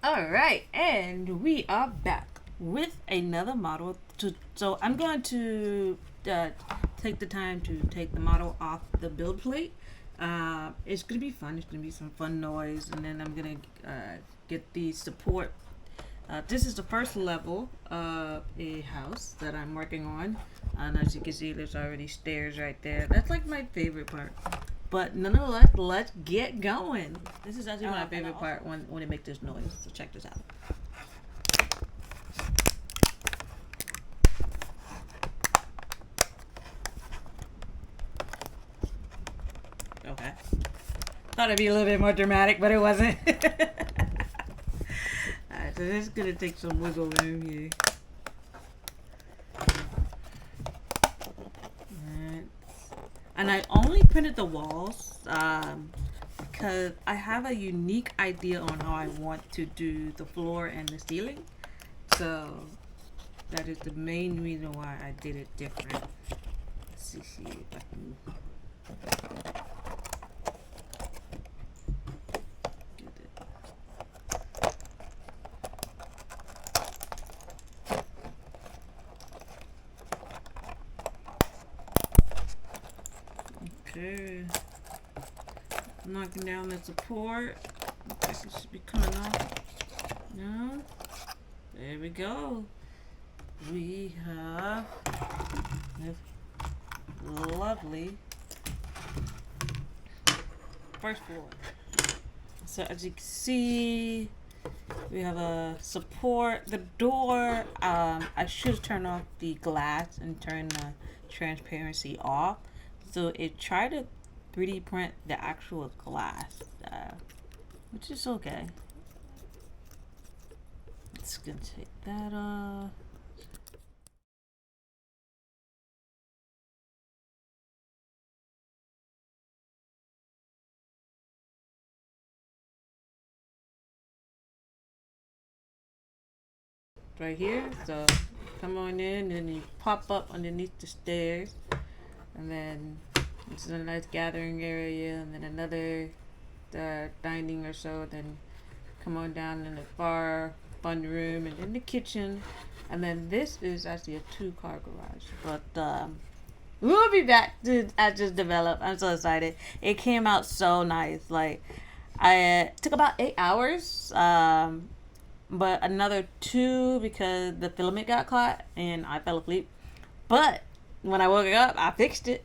All right, and we are back with another model. So I'm going to uh, take the time to take the model off the build plate. It's gonna be fun. It's gonna be some fun noise, and then I'm gonna get the support. This is the first level of a house that I'm working on, and as you can see, there's already stairs right there. That's like my favorite part. But nonetheless, let's get going. This is actually my favorite part when it makes this noise. So check this out. Okay. Thought it'd be a little bit more dramatic, but it wasn't. Alright, so this is gonna take some wiggle room here. Alright. And I only printed the walls because I have a unique idea on how I want to do the floor and the ceiling. So that is the main reason why I did it different. Let's see if I can get it. Okay. Knocking down the support. This should be coming off. No. There we go. We have this lovely first floor. So as you can see, we have a support. The door, I should turn off the glass and turn the transparency off. So it tried to 3D print the actual glass, which is okay. It's gonna take that off. Right here, so come on in and you pop up underneath the stairs, and then this is a nice gathering area, and then another dining or so, then come on down in the bar, fun room, and then the kitchen, and then this is actually a 2-car garage. But we'll be back to as just develop. I'm so excited. It came out so nice. Like I took about 8 hours. But another 2 because the filament got caught and I fell asleep. But when I woke up, I fixed it.